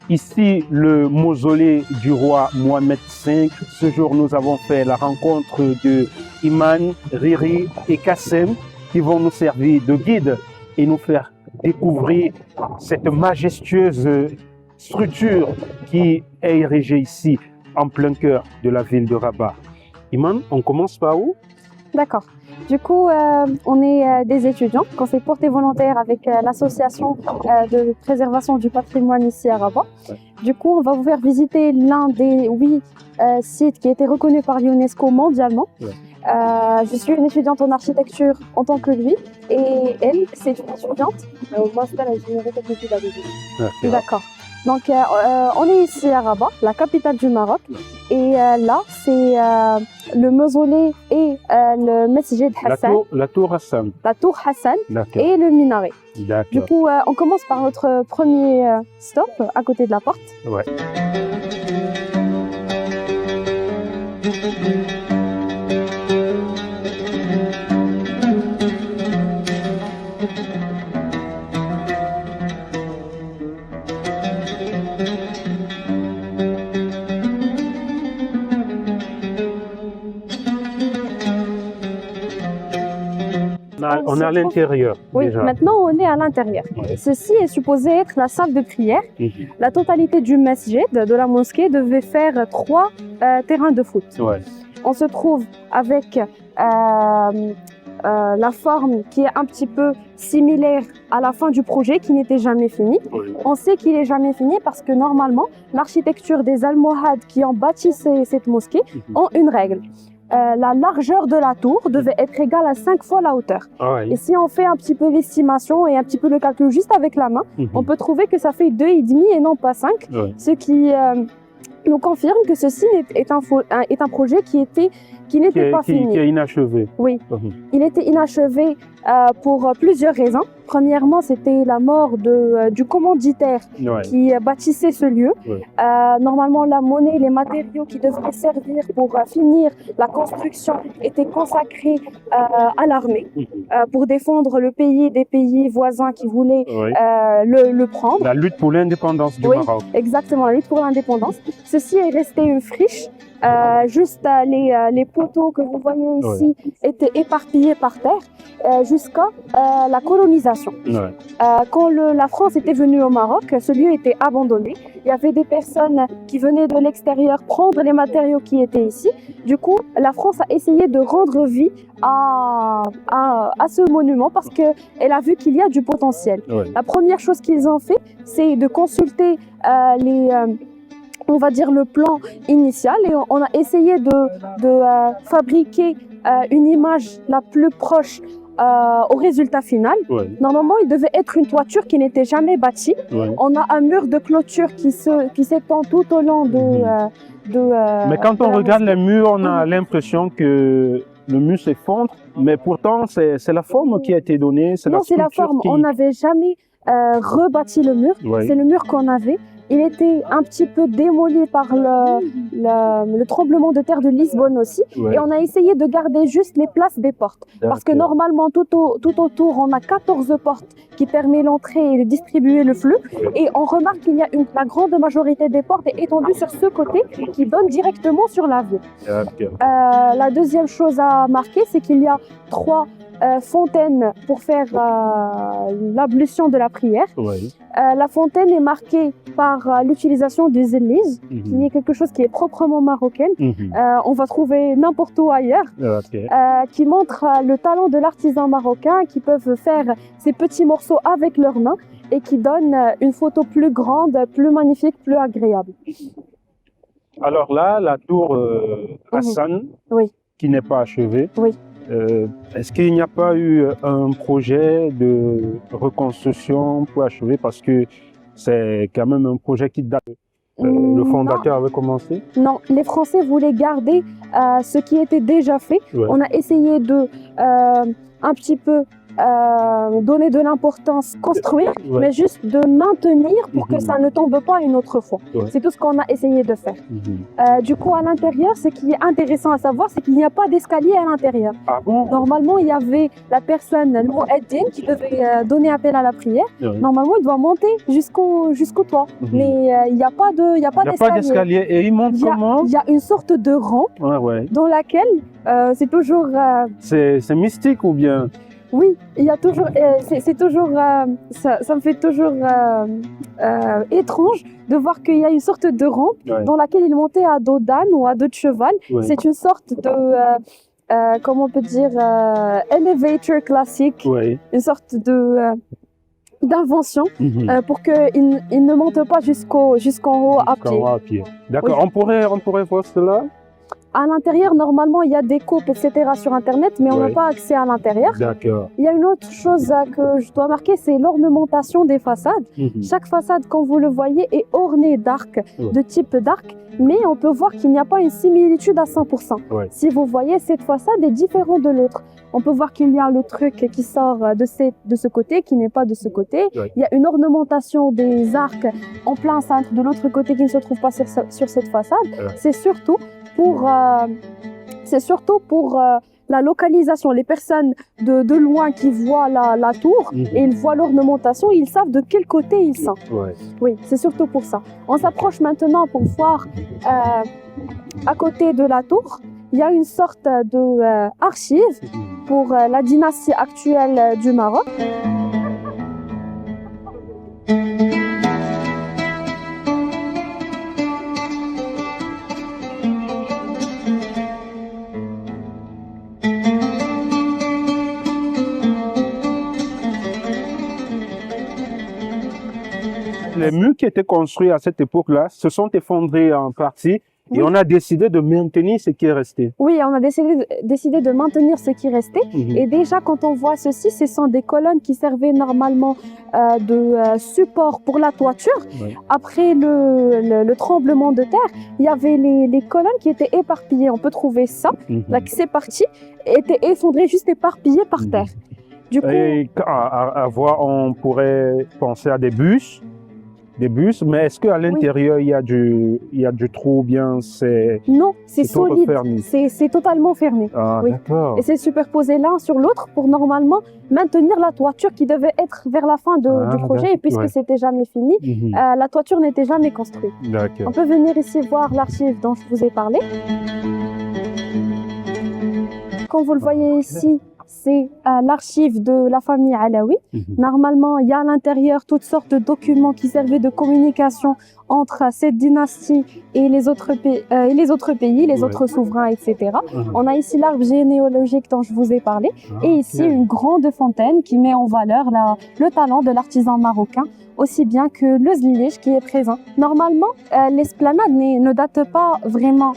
Ici, le mausolée du roi Mohamed V. Ce jour, nous avons fait la rencontre de Iman, Riri et Kassem qui vont nous servir de guide et nous faire découvrir cette majestueuse structure qui est érigée ici, en plein cœur de la ville de Rabat. Iman, on commence par où? D'accord. Du coup, on est des étudiants qu'on s'est portés volontaires avec l'association de préservation du patrimoine ici à Rabat. Ouais. Du coup, on va vous faire visiter l'un des 8 sites qui a été reconnu par l'UNESCO mondialement. Ouais. Je suis une étudiante en architecture en tant que lui et elle, c'est une étudiante au master ingénierie technique pédagogique. D'accord. Donc, on est ici à Rabat, la capitale du Maroc. Et là, c'est le mausolée et le Masjid Hassan. La tour Hassan. La tour Hassan et le minaret. Du coup, on commence par notre premier stop à côté de la porte. Ouais. On est à l'intérieur. Oui, déjà. Maintenant on est à l'intérieur. Ouais. Ceci est supposé être la salle de prière. La totalité du masjid, de la mosquée, devait faire 3 terrains de foot. Ouais. On se trouve avec la forme qui est un petit peu similaire à la fin du projet qui n'était jamais fini. Oui. On sait qu'il n'est jamais fini parce que normalement, l'architecture des Almohades qui ont bâti cette mosquée ont une règle. La largeur de la tour devait être égale à 5 fois la hauteur. Ouais. Et si on fait un petit peu l'estimation et un petit peu le calcul juste avec la main, on peut trouver que ça fait 2,5 et non pas 5, ce qui nous confirme que ceci est un projet qui n'était pas fini. Qui est inachevé. Oui, il était inachevé pour plusieurs raisons. Premièrement, c'était la mort du commanditaire qui bâtissait ce lieu. Normalement, la monnaie, les matériaux qui devraient servir pour finir la construction étaient consacrés à l'armée pour défendre le pays des pays voisins qui voulaient le prendre. La lutte pour l'indépendance du Maroc. Exactement, la lutte pour l'indépendance. Ceci est resté une friche. Juste les poteaux que vous voyez ici étaient éparpillés par terre jusqu'à la colonisation. Quand la France était venue au Maroc, ce lieu était abandonné. Il y avait des personnes qui venaient de l'extérieur prendre les matériaux qui étaient ici. Du coup, la France a essayé de rendre vie à ce monument parce qu'elle a vu qu'il y a du potentiel. La première chose qu'ils ont fait, c'est de consulter on va dire le plan initial et on a essayé de fabriquer une image la plus proche au résultat final. Normalement, il devait être une toiture qui n'était jamais bâtie. On a un mur de clôture qui s'étend tout au long Mais quand on regarde les murs, on a l'impression que le mur s'effondre, mais pourtant c'est la forme qui a été donnée. Non, c'est la forme. On n'avait jamais rebâti le mur. C'est le mur qu'on avait. Il était un petit peu démoli par le tremblement de terre de Lisbonne aussi. Et on a essayé de garder juste les places des portes. Parce que normalement, tout autour, on a 14 portes qui permettent l'entrée et de distribuer le flux. Et on remarque qu'il y a la grande majorité des portes est étendue sur ce côté qui donne directement sur la ville. La deuxième chose à marquer, c'est qu'il y a 3 fontaine pour faire l'ablution de la prière. La fontaine est marquée par l'utilisation du zéliz, qui est quelque chose qui est proprement marocain. On va trouver n'importe où ailleurs, qui montre le talent de l'artisan marocain, qui peuvent faire ces petits morceaux avec leurs mains et qui donne une photo plus grande, plus magnifique, plus agréable. Alors là, la tour Hassan, qui n'est pas achevée. Est-ce qu'il n'y a pas eu un projet de reconstruction pour achever? Parce que c'est quand même un projet qui date. Le fondateur avait commencé? Non, les Français voulaient garder ce qui était déjà fait. On a essayé de un petit peu donner de l'importance, construire, mais juste de maintenir pour que ça ne tombe pas une autre fois. C'est tout ce qu'on a essayé de faire. Du coup, à l'intérieur, ce qui est intéressant à savoir, c'est qu'il n'y a pas d'escalier à l'intérieur. Ah bon? Normalement, il y avait la personne, le mueddin, qui devait donner appel à la prière. Normalement, il doit monter jusqu'au toit. Mais il n'y a pas d'escalier. Et il monte comment? Il y a une sorte de rampe dans laquelle c'est toujours... C'est mystique ou bien? Oui, il y a toujours... c'est toujours... ça me fait toujours étrange de voir qu'il y a une sorte de rampe dans laquelle il montait à dos d'âne ou à dos de cheval. C'est une sorte de... comment on peut dire, elevator classique, une sorte de d'invention pour qu'il ne monte pas jusqu'en haut à pied. D'accord, on pourrait voir cela? À l'intérieur, normalement, il y a des coupes, etc. sur Internet, mais on n'a pas accès à l'intérieur. D'accord. Il y a une autre chose que je dois marquer, c'est l'ornementation des façades. Chaque façade, quand vous le voyez, est ornée d'arcs, de type d'arc, mais on peut voir qu'il n'y a pas une similitude à 100%. Si vous voyez, cette façade est différente de l'autre. On peut voir qu'il y a le truc qui sort de ce côté, qui n'est pas de ce côté. Il y a une ornementation des arcs en plein cintre de l'autre côté qui ne se trouve pas sur cette façade. C'est surtout pour la localisation. Les personnes de loin qui voient la tour et ils voient l'ornementation, ils savent de quel côté ils sont. Oui, c'est surtout pour ça. On s'approche maintenant pour voir à côté de la tour, il y a une sorte d'archive pour la dynastie actuelle du Maroc. Les murs qui étaient construits à cette époque-là se sont effondrés en partie et on a décidé de maintenir ce qui est resté. Oui, on a décidé de maintenir ce qui restait. Et déjà, quand on voit ceci, ce sont des colonnes qui servaient normalement de support pour la toiture. Après le tremblement de terre, il y avait les colonnes qui étaient éparpillées. On peut trouver ça. Là, c'est parti, était effondré, juste éparpillé par terre. Du coup, et à voir, on pourrait penser à des bus, mais est-ce qu'à l'intérieur, il y a du trou ou bien c'est... Non, c'est solide, c'est totalement fermé. Ah, d'accord. Et c'est superposé l'un sur l'autre pour normalement maintenir la toiture qui devait être vers la fin du projet. Et puisque c'était jamais fini, la toiture n'était jamais construite. On peut venir ici voir l'archive dont je vous ai parlé. Comme vous le voyez ici, c'est l'archive de la famille Alaoui. Normalement, il y a à l'intérieur toutes sortes de documents qui servaient de communication entre cette dynastie et les autres pays, les autres souverains, etc. On a ici l'arbre généalogique dont je vous ai parlé et ici une grande fontaine qui met en valeur le talent de l'artisan marocain, aussi bien que le zlilich qui est présent. Normalement, l'esplanade ne date pas vraiment,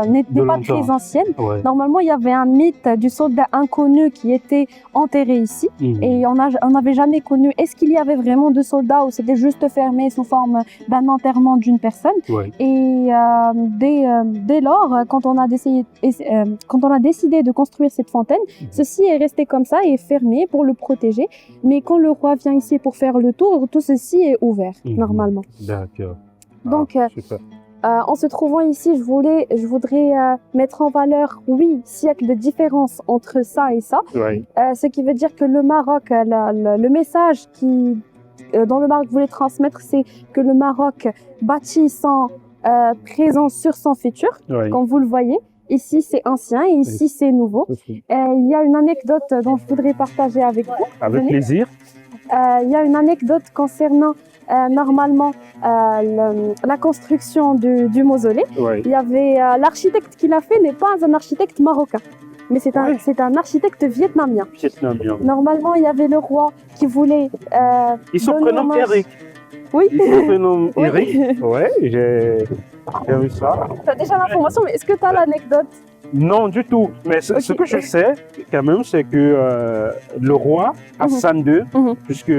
n'est pas très ancienne. Normalement, il y avait un mythe du soldat inconnu qui était enterré ici et on n'avait jamais connu est-ce qu'il y avait vraiment de soldats ou c'était juste fermé sous forme d'un enterrement d'une personne. Et dès lors, quand on a décidé de construire cette fontaine, ceci est resté comme ça et fermé pour le protéger. Mais quand le roi vient ici pour faire le tour, tout ceci est ouvert normalement. D'accord. Donc, en se trouvant ici, je voudrais mettre en valeur 8 siècles de différence entre ça et ça. Ce qui veut dire que le Maroc, le message dont le Maroc voulait transmettre, c'est que le Maroc bâtit son présent sur son futur, comme vous le voyez. Ici, c'est ancien et ici, c'est nouveau. Il y a une anecdote dont je voudrais partager avec vous. Avec plaisir. Il y a une anecdote concernant normalement la construction du mausolée. Il y avait l'architecte qui l'a fait n'est pas un architecte marocain, mais c'est un architecte vietnamien. Normalement, il y y avait le roi qui voulait... Ils sont prénommés Eric. Oui. Ils sont prénommés Eric. Oui, j'ai vu ça. Tu as déjà l'information, mais est-ce que tu as l'anecdote? Non, du tout. Mais ce que je sais, quand même, c'est que le roi Hassan II, puisque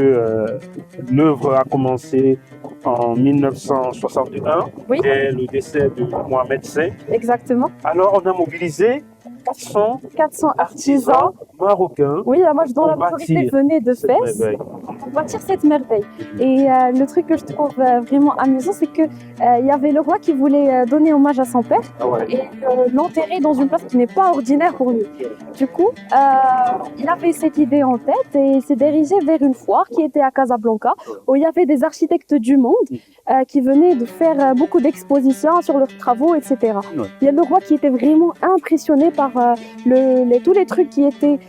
l'œuvre a commencé en 1961, et le décès de Mohamed V. Exactement. Alors, on a mobilisé 400 artisans Marocains. Oui, la marche dont la majorité venait de Fès pour bâtir cette merveille. Et le truc que je trouve vraiment amusant, c'est que il y avait le roi qui voulait donner hommage à son père et l'enterrer dans une place qui n'est pas ordinaire pour lui. Du coup, il avait cette idée en tête et il s'est dirigé vers une foire qui était à Casablanca, où il y avait des architectes du monde qui venaient de faire beaucoup d'expositions sur leurs travaux, etc. Il y a le roi qui était vraiment impressionné par tous les trucs qui étaient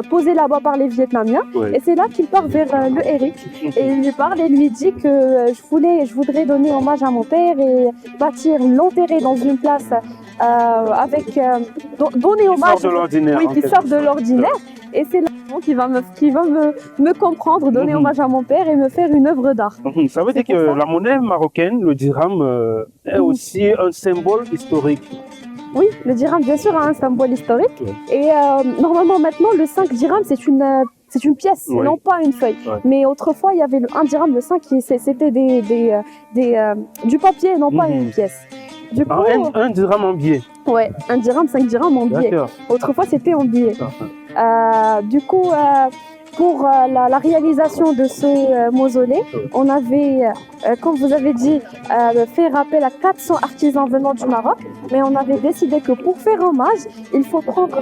posés là-bas par les Vietnamiens. Et c'est là qu'il part vers le Eric et il lui parle et lui dit que je voudrais donner hommage à mon père et l'enterrer dans une place donner hommage qui sort de l'ordinaire. Et c'est là qu'il va me comprendre, donner hommage à mon père et me faire une œuvre d'art. Ça veut dire que la monnaie marocaine, le dirham, est aussi un symbole historique. Oui, le dirham, bien sûr, a un symbole historique. Et normalement, maintenant, le 5 dirham, c'est une pièce, non pas une feuille. Mais autrefois, il y avait un dirham, le 5, c'était du papier, non pas une pièce. Du coup, un dirham en billet. Ouais, un dirham, 5 dirhams en billet. Autrefois, c'était en billet. Du coup, pour la réalisation de ce mausolée, on avait, comme vous avez dit, fait appel à 400 artisans venant du Maroc, mais on avait décidé que pour faire hommage, il faut prendre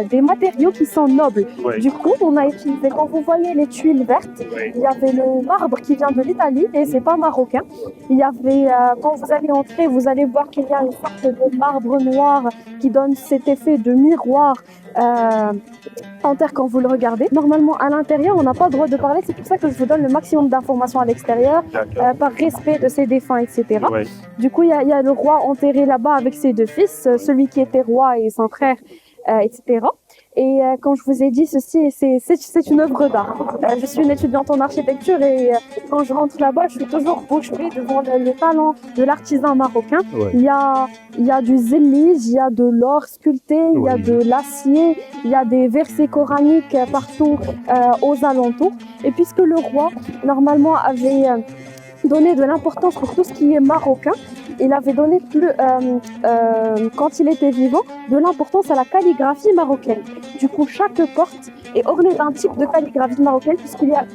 des matériaux qui sont nobles. Du coup, on a utilisé, quand vous voyez les tuiles vertes, il y avait le marbre qui vient de l'Italie et c'est pas marocain. Il y avait, quand vous allez entrer, vous allez voir qu'il y a une sorte de marbre noir qui donne cet effet de miroir en terre quand vous le regardez. Normalement, à l'intérieur, on n'a pas le droit de parler. C'est pour ça que je vous donne le maximum d'informations à l'extérieur, par respect de ses défunts, etc. Du coup, il y a le roi enterré là-bas avec ses 2 fils, celui qui était roi et son frère, etc. Et comme je vous ai dit, ceci, c'est une œuvre d'art. Je suis une étudiante en architecture et quand je rentre là-bas, je suis toujours bouche bée devant le talent de l'artisan marocain. Il y a du zélige, il y a de l'or sculpté, il y a de l'acier, il y a des versets coraniques partout aux alentours. Et puisque le roi, normalement, avait donné de l'importance pour tout ce qui est marocain, il avait donné quand il était vivant, de l'importance à la calligraphie marocaine. Du coup, chaque porte est ornée d'un type de calligraphie marocaine, puisqu'il y a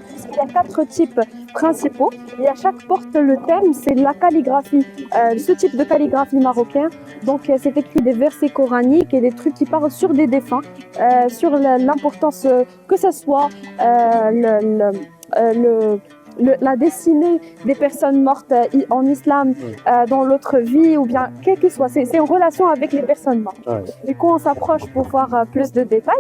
4 types principaux. Et à chaque porte, le thème, c'est la calligraphie, ce type de calligraphie marocaine. Donc, c'est écrit des versets coraniques et des trucs qui parlent sur des défunts, sur l'importance que ce soit la destinée des personnes mortes en islam dans l'autre vie ou bien quel que soit. C'est en relation avec les personnes mortes. Du coup, on s'approche pour voir plus de détails.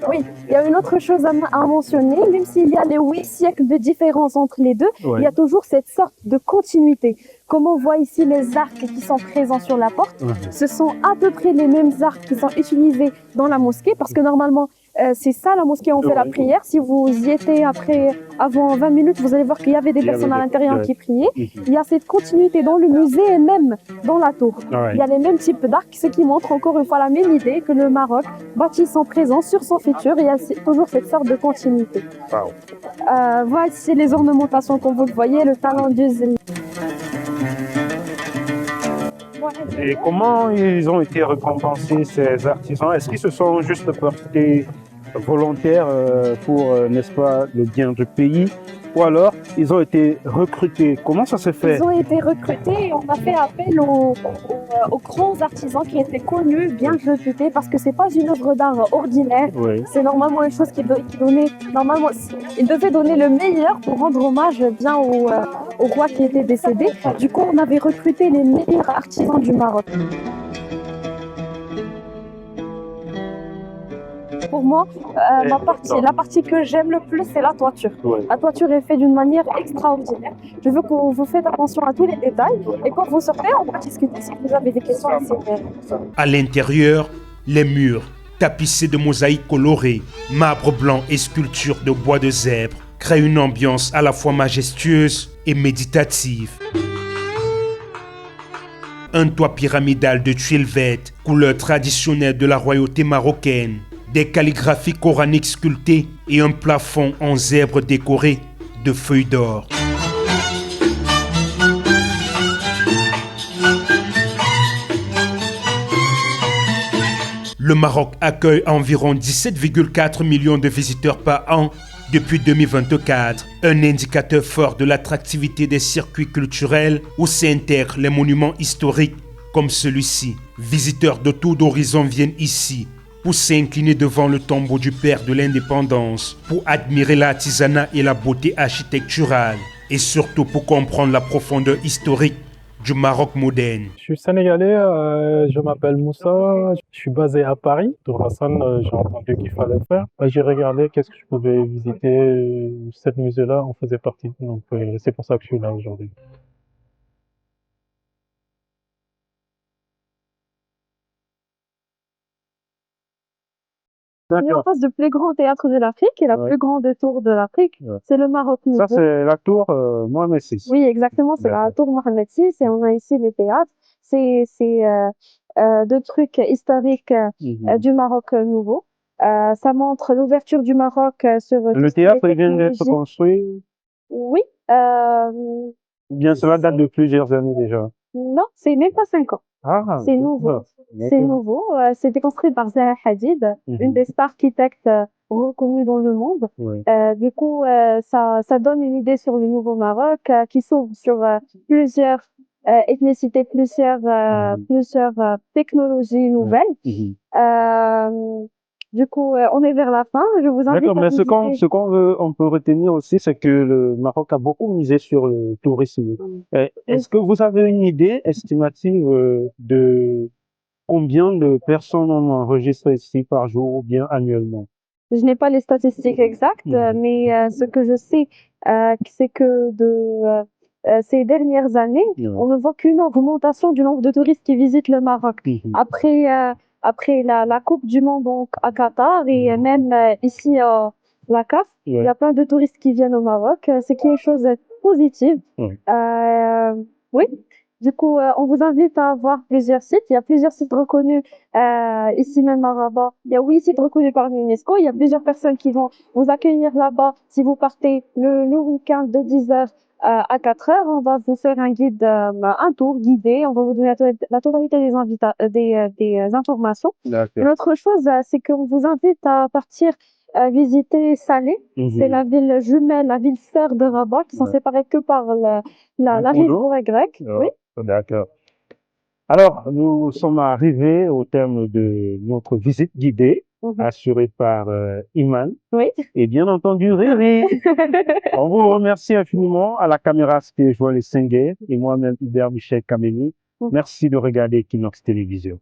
Oui, il y a une autre chose à mentionner, même s'il y a les 8 siècles de différence entre les deux, il y a toujours cette sorte de continuité. Comme on voit ici les arcs qui sont présents sur la porte, ce sont à peu près les mêmes arcs qui sont utilisés dans la mosquée, parce que normalement, c'est ça la mosquée, on fait la prière. Si vous y étiez avant 20 minutes, vous allez voir qu'il y avait des personnes à l'intérieur qui priaient. Il y a cette continuité dans le musée et même dans la tour. Il y a les mêmes types d'arcs, ce qui montre encore une fois la même idée que le Maroc bâtit son présent sur son futur et il y a toujours cette sorte de continuité. Voici les ornementations comme vous le voyez, le talent du zénith. Et comment ils ont été récompensés, ces artisans? Est-ce qu'ils se sont juste portés volontaires pour, n'est-ce pas, le bien du pays? Ou alors, ils ont été recrutés? Comment ça s'est fait? Ils ont été recrutés et on a fait appel aux grands artisans qui étaient connus, bien réputés, parce que c'est pas une œuvre d'art ordinaire. C'est normalement une chose qui donnait, normalement, ils devaient donner le meilleur pour rendre hommage bien au roi qui était décédé. Du coup, on avait recruté les meilleurs artisans du Maroc. Pour moi, la partie que j'aime le plus, c'est la toiture. La toiture est faite d'une manière extraordinaire. Je veux que vous faites attention à tous les détails. Et quand vous sortez, on va discuter si vous avez des questions. À l'intérieur, les murs tapissés de mosaïques colorées, marbre blanc et sculptures de bois de zèbre créent une ambiance à la fois majestueuse et méditative. Un toit pyramidal de tuiles vertes, couleur traditionnelle de la royauté marocaine, des calligraphies coraniques sculptées et un plafond en zèbre décoré de feuilles d'or. Le Maroc accueille environ 17,4 millions de visiteurs par an depuis 2024, un indicateur fort de l'attractivité des circuits culturels où s'intègrent les monuments historiques comme celui-ci. Visiteurs de tout horizon viennent ici pour s'incliner devant le tombeau du père de l'indépendance, pour admirer l'artisanat et la beauté architecturale, et surtout pour comprendre la profondeur historique du Maroc moderne. Je suis sénégalais, je m'appelle Moussa, je suis basé à Paris. Tour Hassan, j'ai entendu qu'il fallait faire. J'ai regardé qu'est-ce que je pouvais visiter. Cette musée-là en faisait partie, donc c'est pour ça que je suis là aujourd'hui. On est en face du plus grand théâtre de l'Afrique et la plus grande tour de l'Afrique, c'est le Maroc Nouveau. Ça, c'est la tour Mohamed VI. Oui, exactement, c'est la tour Mohamed VI et on a ici le théâtre. C'est deux trucs historiques du Maroc Nouveau. Ça montre l'ouverture du Maroc sur Le théâtre vient d'être construit? Oui. Bien, cela date de plusieurs années déjà. Non, c'est même pas 5 ans. Ah, c'est nouveau. C'est nouveau. C'était construit par Zaha Hadid, une des stars architectes reconnues dans le monde. Du coup, ça donne une idée sur le nouveau Maroc qui s'ouvre sur plusieurs ethnicités, plusieurs technologies nouvelles. Du coup, on est vers la fin. Je vous invite D'accord, à mais visiter. ce on peut retenir aussi, c'est que le Maroc a beaucoup misé sur le tourisme. Est-ce que vous avez une idée estimative de combien de personnes on enregistre ici par jour ou bien annuellement? Je n'ai pas les statistiques exactes, mais ce que je sais, c'est que ces dernières années, on ne voit qu'une augmentation du nombre de touristes qui visitent le Maroc. Après la Coupe du Monde donc, à Qatar et même ici la CAF, il y a plein de touristes qui viennent au Maroc, ce qui est une chose positive. Oui. Du coup, on vous invite à voir plusieurs sites. Il y a plusieurs sites reconnus ici même à Rabat. Il y a 8 sites reconnus par l'UNESCO. Il y a plusieurs personnes qui vont vous accueillir là-bas. Si vous partez le week-end de 10h à 4h, on va vous faire un tour guidé. On va vous donner la totalité des informations. Une autre chose, c'est qu'on vous invite à partir visiter Salé. C'est la ville jumelle, la ville sœur de Rabat, qui sont séparées que par la rive grecque. Oui. D'accord. Alors, nous sommes arrivés au terme de notre visite guidée, assurée par Iman. Oui. Et bien entendu, Riri. On vous remercie infiniment. À la caméra, c'était Joël Senguer et moi-même, Hubert Michel Kameni. Merci de regarder Equinox Télévision.